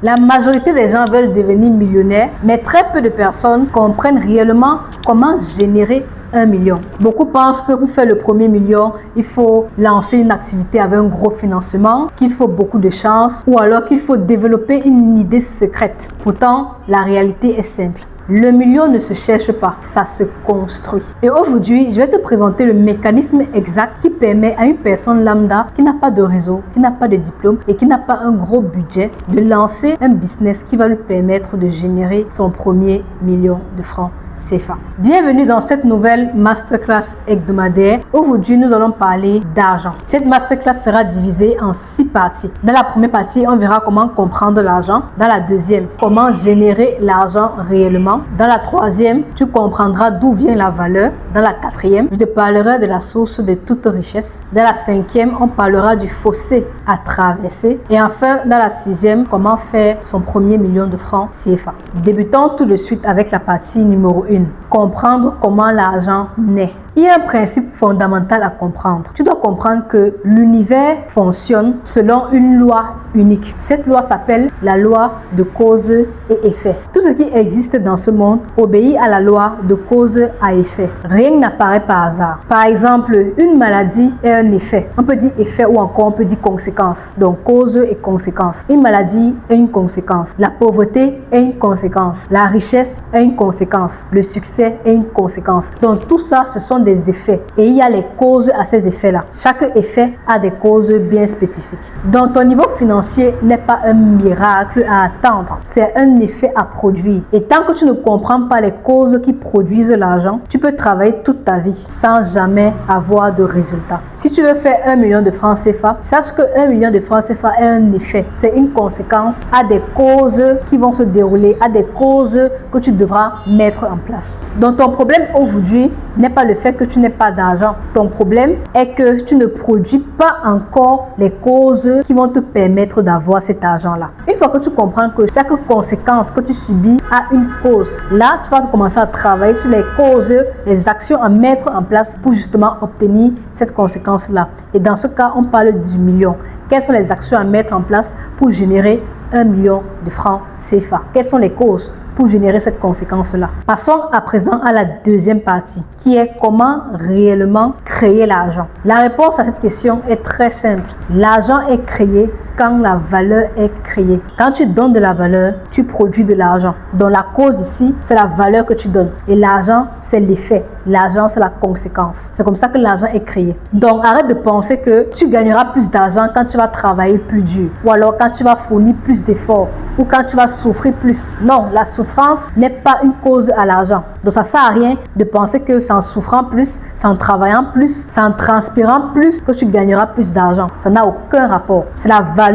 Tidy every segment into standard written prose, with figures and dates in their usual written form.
La majorité des gens veulent devenir millionnaires, mais très peu de personnes comprennent réellement comment générer 1 million. Beaucoup pensent que pour faire le premier million, il faut lancer une activité avec un gros financement, qu'il faut beaucoup de chance ou alors qu'il faut développer une idée secrète. Pourtant, la réalité est simple. Le million ne se cherche pas, ça se construit. Et aujourd'hui, je vais te présenter le mécanisme exact qui permet à une personne lambda qui n'a pas de réseau, qui n'a pas de diplôme et qui n'a pas un gros budget de lancer un business qui va lui permettre de générer son premier million de francs CFA. Bienvenue dans cette nouvelle masterclass hebdomadaire. Aujourd'hui, nous allons parler d'argent. Cette masterclass sera divisée en 6 parties. Dans la première partie, on verra comment comprendre l'argent. Dans la deuxième, comment générer l'argent réellement. Dans la troisième, tu comprendras d'où vient la valeur. Dans la quatrième, je te parlerai de la source de toute richesse. Dans la cinquième, on parlera du fossé à traverser. Et enfin, dans la sixième, comment faire son premier million de francs CFA. Débutons tout de suite avec la partie numéro 1. Comprendre comment l'argent naît. Il y a un principe fondamental à comprendre. Tu dois comprendre que l'univers fonctionne selon une loi unique. Cette loi s'appelle la loi de cause et effet. Tout ce qui existe dans ce monde obéit à la loi de cause à effet. Rien n'apparaît par hasard. Par exemple, une maladie est un effet. On peut dire effet ou encore on peut dire conséquence. Donc cause et conséquence. Une maladie est une conséquence. La pauvreté est une conséquence. La richesse est une conséquence. Le succès est une conséquence. Donc tout ça, ce sont des effets et il y a les causes à ces effets-là. Chaque effet a des causes bien spécifiques. Donc ton niveau financier n'est pas un miracle à attendre, c'est un effet à produire. Et tant que tu ne comprends pas les causes qui produisent l'argent, tu peux travailler toute ta vie sans jamais avoir de résultat. Si tu veux faire 1 million de francs CFA, sache que 1 million de francs CFA est un effet, c'est une conséquence à des causes qui vont se dérouler, à des causes que tu devras mettre en place. Donc ton problème aujourd'hui n'est pas le fait que tu n'aies pas d'argent. Ton problème est que tu ne produis pas encore les causes qui vont te permettre d'avoir cet argent-là. Une fois que tu comprends que chaque conséquence que tu subis a une cause, là, tu vas commencer à travailler sur les causes, les actions à mettre en place pour justement obtenir cette conséquence-là. Et dans ce cas, on parle du million. Quelles sont les actions à mettre en place pour générer 1 million de francs CFA? Quelles sont les causes pour générer cette conséquence-là? Passons à présent à la deuxième partie, qui est comment réellement créer l'argent. La réponse à cette question est très simple. L'argent est créé quand la valeur est créée. Quand tu donnes de la valeur, tu produis de l'argent. Donc la cause ici, c'est la valeur que tu donnes. Et l'argent, c'est l'effet. L'argent, c'est la conséquence. C'est comme ça que l'argent est créé. Donc arrête de penser que tu gagneras plus d'argent quand tu vas travailler plus dur. Ou alors quand tu vas fournir plus d'efforts. Ou quand tu vas souffrir plus. Non, la souffrance n'est pas une cause à l'argent. Donc ça ne sert à rien de penser que c'est en souffrant plus, c'est en travaillant plus, c'est en transpirant plus que tu gagneras plus d'argent. Ça n'a aucun rapport. C'est la valeur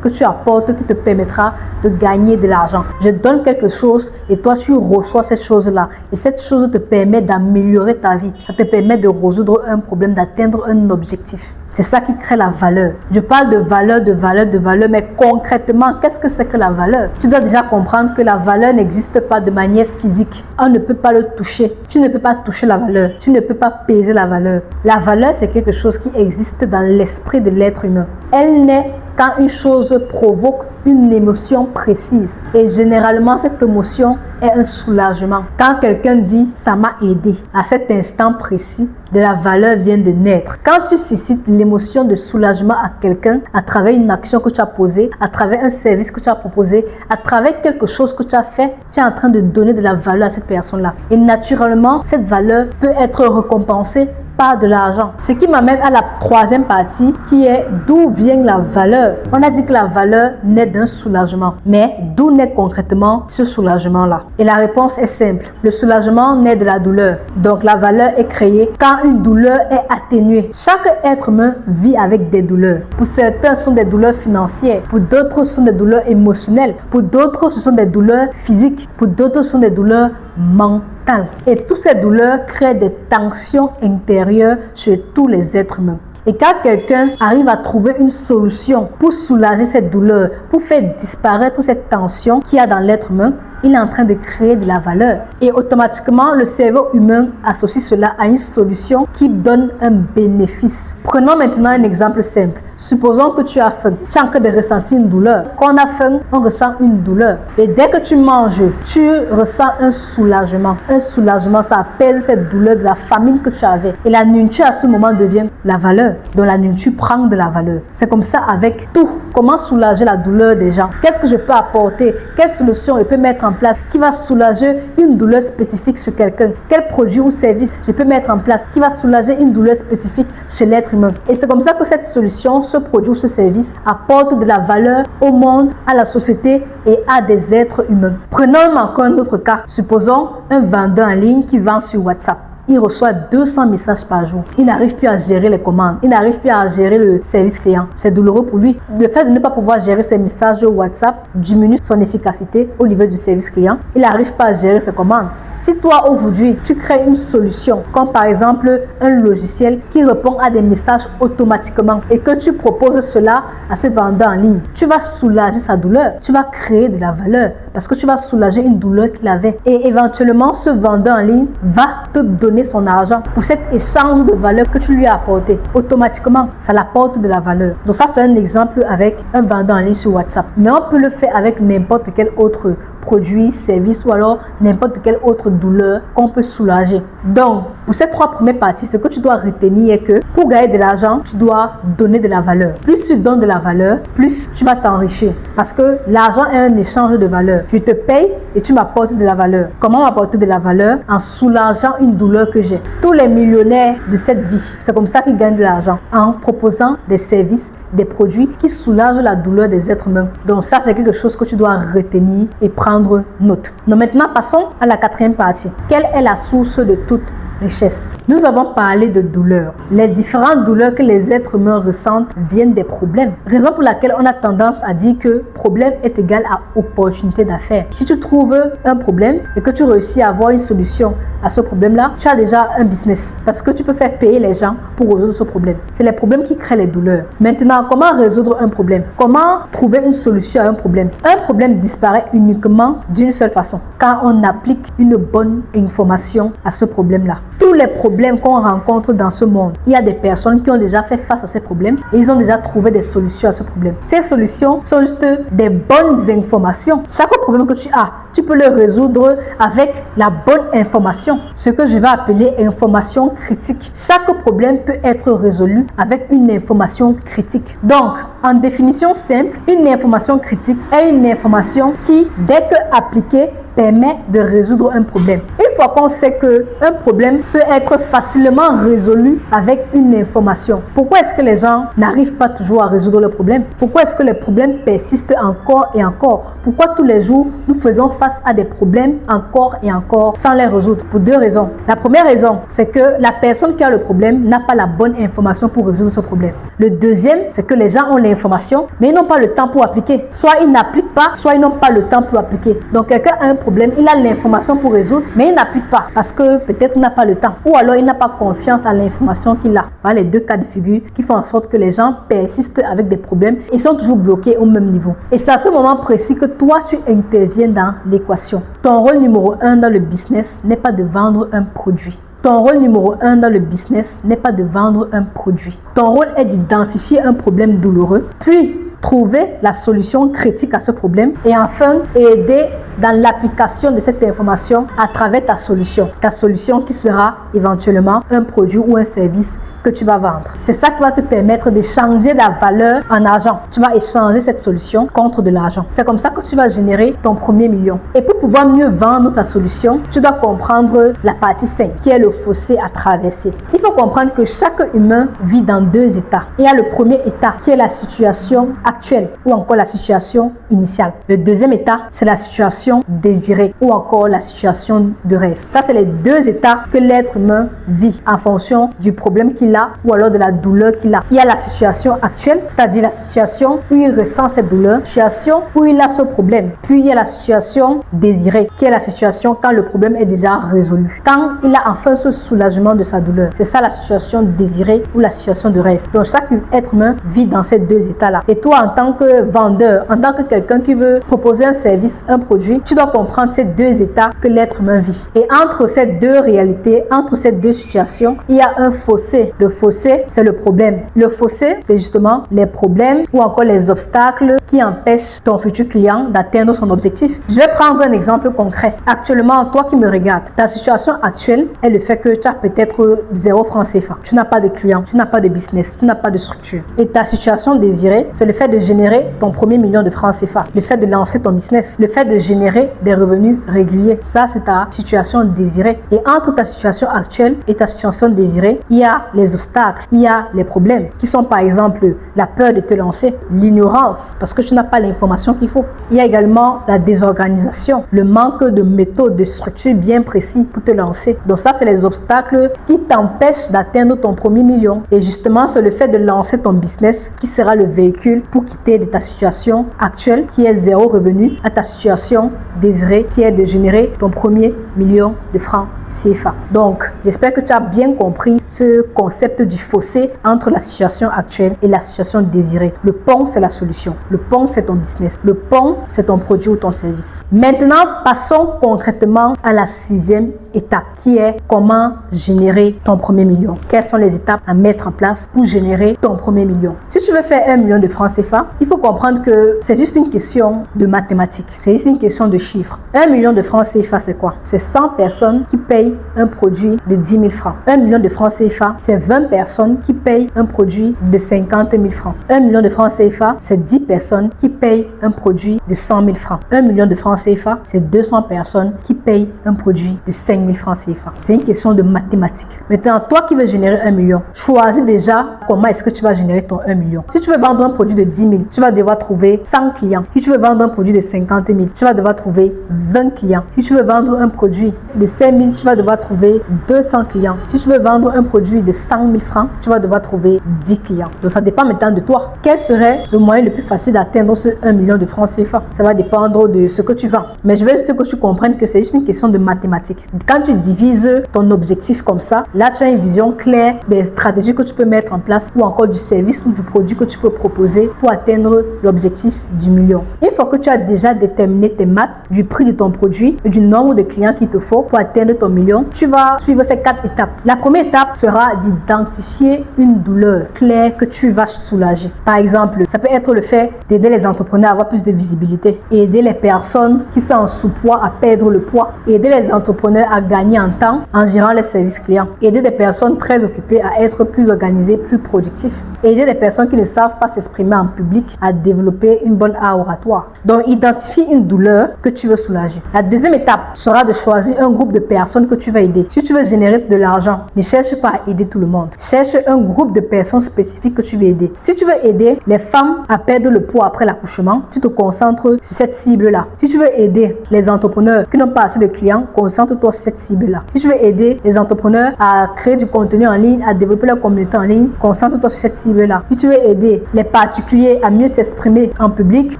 que tu apportes qui te permettra de gagner de l'argent. Je donne quelque chose et toi tu reçois cette chose-là. Et cette chose te permet d'améliorer ta vie. Ça te permet de résoudre un problème, d'atteindre un objectif. C'est ça qui crée la valeur. Je parle de valeur, mais concrètement, qu'est-ce que c'est que la valeur? Tu dois déjà comprendre que la valeur n'existe pas de manière physique. On ne peut pas le toucher. Tu ne peux pas toucher la valeur. Tu ne peux pas peser la valeur. La valeur, c'est quelque chose qui existe dans l'esprit de l'être humain. Elle naît quand une chose provoque une émotion précise. Et généralement, cette émotion est un soulagement. Quand quelqu'un dit « ça m'a aidé », à cet instant précis, de la valeur vient de naître. Quand tu suscites l'émotion de soulagement à quelqu'un à travers une action que tu as posée, à travers un service que tu as proposé, à travers quelque chose que tu as fait, tu es en train de donner de la valeur à cette personne-là. Et naturellement, cette valeur peut être récompensée par de l'argent. Ce qui m'amène à la troisième partie qui est d'où vient la valeur. On a dit que la valeur naît d'un soulagement. Mais d'où naît concrètement ce soulagement-là? Et la réponse est simple. Le soulagement naît de la douleur. Donc la valeur est créée quand une douleur est atténuée. Chaque être humain vit avec des douleurs. Pour certains, ce sont des douleurs financières. Pour d'autres, ce sont des douleurs émotionnelles. Pour d'autres, ce sont des douleurs physiques. Pour d'autres, ce sont des douleurs mentales. Et toutes ces douleurs créent des tensions intérieures chez tous les êtres humains. Et quand quelqu'un arrive à trouver une solution pour soulager cette douleur, pour faire disparaître cette tension qu'il y a dans l'être humain, il est en train de créer de la valeur. Et automatiquement, le cerveau humain associe cela à une solution qui donne un bénéfice. Prenons maintenant un exemple simple. Supposons que tu as faim. Tu es en train de ressentir une douleur. Quand on a faim, on ressent une douleur. Et dès que tu manges, tu ressens un soulagement. Un soulagement, ça apaise cette douleur de la famine que tu avais. Et la nourriture à ce moment devient la valeur. Donc la nourriture prend de la valeur. C'est comme ça avec tout. Comment soulager la douleur des gens? Qu'est-ce que je peux apporter? Quelle solution je peux mettre en place qui va soulager une douleur spécifique sur quelqu'un? Quel produit ou service je peux mettre en place qui va soulager une douleur spécifique chez l'être humain? Et c'est comme ça que cette solution, ce produit ou ce service apporte de la valeur au monde, à la société et à des êtres humains. Prenons encore un autre cas. Supposons un vendeur en ligne qui vend sur WhatsApp. Il reçoit 200 messages par jour. Il n'arrive plus à gérer les commandes. Il n'arrive plus à gérer le service client. C'est douloureux pour lui. Le fait de ne pas pouvoir gérer ses messages WhatsApp diminue son efficacité au niveau du service client. Il n'arrive pas à gérer ses commandes. Si toi, aujourd'hui, tu crées une solution, comme par exemple un logiciel qui répond à des messages automatiquement et que tu proposes cela à ce vendeur en ligne, tu vas soulager sa douleur. Tu vas créer de la valeur parce que tu vas soulager une douleur qu'il avait. Et éventuellement, ce vendeur en ligne va te donner son argent pour cet échange de valeur que tu lui as apporté. Automatiquement, ça l'apporte de la valeur. Donc ça, c'est un exemple avec un vendeur en ligne sur WhatsApp. Mais on peut le faire avec n'importe quel autre produit, service ou alors n'importe quelle autre douleur qu'on peut soulager. Donc, pour ces trois premières parties, ce que tu dois retenir est que pour gagner de l'argent, tu dois donner de la valeur. Plus tu donnes de la valeur, plus tu vas t'enrichir. Parce que l'argent est un échange de valeur. Je te paye et tu m'apportes de la valeur. Comment m'apporter de la valeur? En soulageant une douleur que j'ai. Tous les millionnaires de cette vie, c'est comme ça qu'ils gagnent de l'argent. En proposant des services, des produits qui soulagent la douleur des êtres humains. Donc ça, c'est quelque chose que tu dois retenir et prendre note. Donc maintenant, passons à la quatrième partie. Quelle est la source de toute richesse? Nous avons parlé de douleurs. Les différentes douleurs que les êtres humains ressentent viennent des problèmes. Raison pour laquelle on a tendance à dire que problème est égal à opportunité d'affaires. Si tu trouves un problème et que tu réussis à avoir une solution à ce problème-là, tu as déjà un business parce que tu peux faire payer les gens pour résoudre ce problème. C'est les problèmes qui créent les douleurs. Maintenant, comment résoudre un problème? Comment trouver une solution à un problème? Un problème disparaît uniquement d'une seule façon, quand on applique une bonne information à ce problème-là. Tous les problèmes qu'on rencontre dans ce monde, il y a des personnes qui ont déjà fait face à ces problèmes et ils ont déjà trouvé des solutions à ce problème. Ces solutions sont juste des bonnes informations. Chaque problème que tu as, tu peux le résoudre avec la bonne information. Ce que je vais appeler information critique. Chaque problème peut être résolu avec une information critique. Donc, en définition simple, une information critique est une information qui, dès que appliquée, permet de résoudre un problème. Une fois qu'on sait qu'un problème peut être facilement résolu avec une information, pourquoi est-ce que les gens n'arrivent pas toujours à résoudre le problème? Pourquoi est-ce que les problèmes persistent encore et encore? Pourquoi tous les jours nous faisons face à des problèmes encore et encore sans les résoudre? Pour deux raisons. La première raison, c'est que la personne qui a le problème n'a pas la bonne information pour résoudre ce problème. Le deuxième, c'est que les gens ont l'information, mais ils n'ont pas le temps pour appliquer. Soit ils n'appliquent pas, soit ils n'ont pas le temps pour appliquer. Donc quelqu'un a un problème, il a l'information pour résoudre, mais il n'applique pas parce que peut-être il n'a pas le temps ou alors il n'a pas confiance à l'information qu'il a. Voilà les deux cas de figure qui font en sorte que les gens persistent avec des problèmes et sont toujours bloqués au même niveau. Et c'est à ce moment précis que toi, tu interviens dans l'équation. Ton rôle numéro 1 dans le business n'est pas de vendre un produit. Ton rôle numéro 1 dans le business n'est pas de vendre un produit. Ton rôle est d'identifier un problème douloureux, puis trouver la solution critique à ce problème et enfin aider dans l'application de cette information à travers ta solution qui sera éventuellement un produit ou un service que tu vas vendre. C'est ça qui va te permettre d'échanger la valeur en argent. Tu vas échanger cette solution contre de l'argent. C'est comme ça que tu vas générer ton premier million. Et pour pouvoir mieux vendre ta solution, tu dois comprendre la partie 5 qui est le fossé à traverser. Il faut comprendre que chaque humain vit dans deux états. Il y a le premier état qui est la situation actuelle ou encore la situation initiale. Le deuxième état, c'est la situation désirée ou encore la situation de rêve. Ça, c'est les deux états que l'être humain vit en fonction du problème qu'il a ou alors de la douleur qu'il a. Il y a la situation actuelle, c'est-à-dire la situation où il ressent cette douleur, la situation où il a ce problème. Puis il y a la situation désirée, qui est la situation quand le problème est déjà résolu. Quand il a enfin ce soulagement de sa douleur. C'est ça la situation désirée ou la situation de rêve. Donc chaque être humain vit dans ces deux états-là. Et toi, en tant que vendeur, en tant que quelqu'un qui veut proposer un service, un produit, tu dois comprendre ces deux états que l'être humain vit. Et entre ces deux réalités, entre ces deux situations, il y a un fossé. Le fossé, c'est le problème. Le fossé, c'est justement les problèmes ou encore les obstacles qui empêchent ton futur client d'atteindre son objectif. Je vais prendre un exemple concret. Actuellement, toi qui me regardes, ta situation actuelle est le fait que tu as peut-être 0 francs CFA. Tu n'as pas de clients, tu n'as pas de business, tu n'as pas de structure. Et ta situation désirée, c'est le fait de générer ton premier million de francs CFA, le fait de lancer ton business, le fait de générer des revenus réguliers. Ça, c'est ta situation désirée. Et entre ta situation actuelle et ta situation désirée, il y a les obstacles, il y a les problèmes qui sont par exemple la peur de te lancer, l'ignorance parce que tu n'as pas l'information qu'il faut. Il y a également la désorganisation, le manque de méthode, de structure bien précis pour te lancer. Donc ça, c'est les obstacles qui t'empêchent d'atteindre ton premier million. Et justement, c'est le fait de lancer ton business qui sera le véhicule pour quitter de ta situation actuelle qui est 0 revenu à ta situation désirée qui est de générer ton premier million de francs CFA. Donc, j'espère que tu as bien compris ce concept du fossé entre la situation actuelle et la situation désirée. Le pont, c'est la solution. Le pont, c'est ton business. Le pont, c'est ton produit ou ton service. Maintenant, passons concrètement à la 6e étape qui est comment générer ton premier million. Quelles sont les étapes à mettre en place pour générer ton premier million? Si tu veux faire 1 million de francs CFA, il faut comprendre que c'est juste une question de mathématiques. C'est juste une question de chiffres. 1 million de francs CFA, c'est quoi? C'est 100 personnes qui payent un produit de 10 000 francs. 1 million de francs CFA, c'est 20 personnes qui payent un produit de 50 000 francs. 1 million de francs CFA, c'est 10 personnes qui payent un produit de 100 000 francs. 1 million de francs CFA, c'est 200 personnes qui payent un produit de 5 000 francs CFA. C'est une question de mathématiques. Maintenant, toi qui veux générer 1 million, choisis déjà comment est-ce que tu vas générer ton 1 million. Si tu veux vendre un produit de 10 000, tu vas devoir trouver 100 clients. Si tu veux vendre un produit de 50 000, tu vas devoir trouver 20 clients. Si tu veux vendre un produit de 5 000, tu vas devoir trouver 200 clients. Si tu veux vendre un produit de 100 000 francs, tu vas devoir trouver 10 clients. Donc, ça dépend maintenant de toi. Quel serait le moyen le plus facile d'atteindre ce 1 million de francs CFA? Ça va dépendre de ce que tu vends. Mais je veux juste que tu comprennes que c'est juste une question de mathématiques. Quand tu divises ton objectif comme ça, là, tu as une vision claire des stratégies que tu peux mettre en place ou encore du service ou du produit que tu peux proposer pour atteindre l'objectif du million. Une fois que tu as déjà déterminé tes maths du prix de ton produit et du nombre de clients qu'il te faut pour atteindre ton million, tu vas suivre ces 4 étapes. La première étape sera d'identifier une douleur claire que tu vas soulager. Par exemple, ça peut être le fait d'aider les entrepreneurs à avoir plus de visibilité, aider les personnes qui sont en sous-poids à perdre le poids, aider les entrepreneurs à gagner en temps en gérant les services clients, aider des personnes très occupées à être plus organisées, plus productifs, aider des personnes qui ne savent pas s'exprimer en public à développer une bonne art oratoire. Donc, identifie une douleur que tu veux soulager. La deuxième étape sera de choisir un groupe de personnes que tu vas aider. Si tu veux générer de l'argent, ne cherche pas à aider tout le monde. Cherche un groupe de personnes spécifiques que tu veux aider. Si tu veux aider les femmes à perdre le poids après l'accouchement, tu te concentres sur cette cible-là. Si tu veux aider les entrepreneurs qui n'ont pas assez de clients, concentre-toi sur cette cible-là. Si tu veux aider les entrepreneurs à créer du contenu en ligne, à développer leur communauté en ligne, concentre-toi sur cette cible-là. Si tu veux aider les particuliers à mieux s'exprimer en public,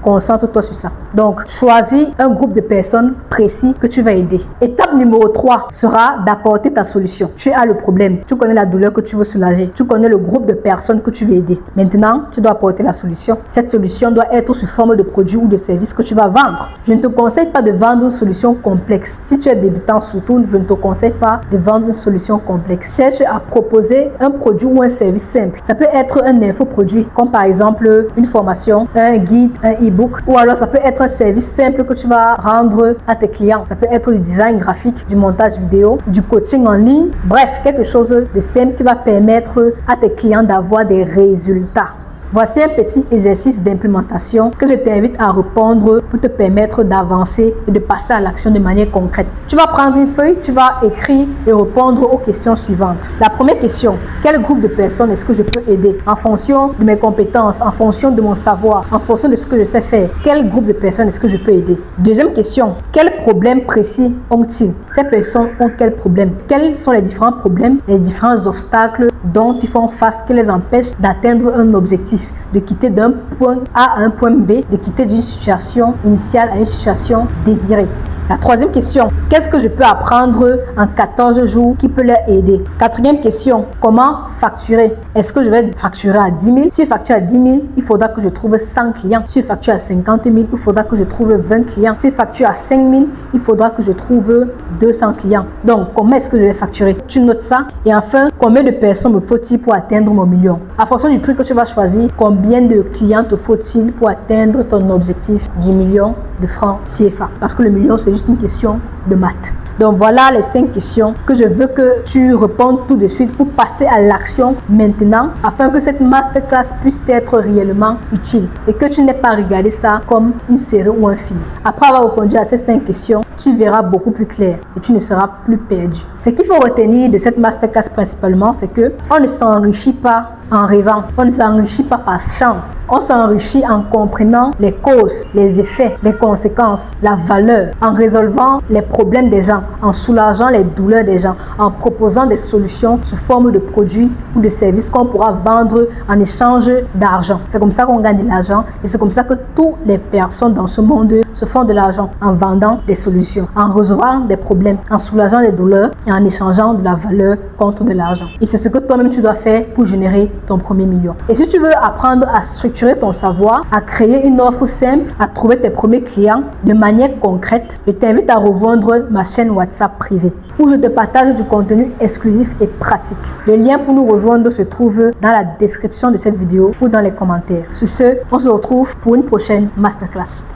concentre-toi sur ça. Donc, choisis un groupe de personnes précis que tu vas aider. Étape numéro 3 sera d'apporter ta solution. Tu as le problème, tu connais la douleur que tu veux soulager, tu connais le groupe de personnes que tu veux aider. Maintenant, tu dois apporter la solution. Cette solution doit être sous forme de produit ou de service que tu vas vendre. Je ne te conseille pas de vendre une solution complexe. Si tu es débutant surtout, je ne te conseille pas de vendre une solution complexe. Cherche à proposer un produit ou un service simple. Ça peut être un infoproduit, comme par exemple une formation, un guide, un e-book, ou alors ça peut être un service simple que tu vas rendre à tes clients. Ça peut être du design graphique, du montage vidéo, du coaching en ligne, bref, quelque chose de simple qui va permettre à tes clients d'avoir des résultats. Voici un petit exercice d'implémentation que je t'invite à répondre pour te permettre d'avancer et de passer à l'action de manière concrète. Tu vas prendre une feuille, tu vas écrire et répondre aux questions suivantes. La première question, quel groupe de personnes est-ce que je peux aider en fonction de mes compétences, en fonction de mon savoir, en fonction de ce que je sais faire? Quel groupe de personnes est-ce que je peux aider? Deuxième question, quels problèmes précis ont-ils? Ces personnes ont quels problèmes? Quels sont les différents problèmes, les différents obstacles dont ils font face qui les empêchent d'atteindre un objectif, de quitter d'un point A à un point B, de quitter d'une situation initiale à une situation désirée. La troisième question, qu'est-ce que je peux apprendre en 14 jours qui peut leur aider? Quatrième question, comment facturer? Est-ce que je vais facturer à 10 000? Si je facture à 10 000, il faudra que je trouve 100 clients. Si je facture à 50 000, il faudra que je trouve 20 clients. Si je facture à 5 000, il faudra que je trouve 200 clients. Donc, comment est-ce que je vais facturer? Tu notes ça. Et enfin, combien de personnes me faut-il pour atteindre mon million? En fonction du prix que tu vas choisir, combien de clients te faut-il pour atteindre ton objectif du million de francs CFA? Parce que le million, c'est juste une question de maths. Donc voilà les 5 questions que je veux que tu répondes tout de suite pour passer à l'action maintenant afin que cette masterclass puisse être réellement utile et que tu n'aies pas regardé ça comme une série ou un film. Après avoir répondu à ces 5 questions, tu verras beaucoup plus clair et tu ne seras plus perdu. Ce qu'il faut retenir de cette masterclass principalement, c'est que on ne s'enrichit pas en rêvant, on ne s'enrichit pas par chance, on s'enrichit en comprenant les causes, les effets, les conséquences, la valeur, en résolvant les problèmes des gens, en soulageant les douleurs des gens, en proposant des solutions sous forme de produits ou de services qu'on pourra vendre en échange d'argent. C'est comme ça qu'on gagne de l'argent et c'est comme ça que toutes les personnes dans ce monde se font de l'argent en vendant des solutions, en résolvant des problèmes, en soulageant les douleurs et en échangeant de la valeur contre de l'argent. Et c'est ce que toi-même tu dois faire pour générer ton premier million. Et si tu veux apprendre à structurer ton savoir, à créer une offre simple, à trouver tes premiers clients de manière concrète, je t'invite à rejoindre ma chaîne WhatsApp privée où je te partage du contenu exclusif et pratique. Le lien pour nous rejoindre se trouve dans la description de cette vidéo ou dans les commentaires. Sur ce, on se retrouve pour une prochaine masterclass.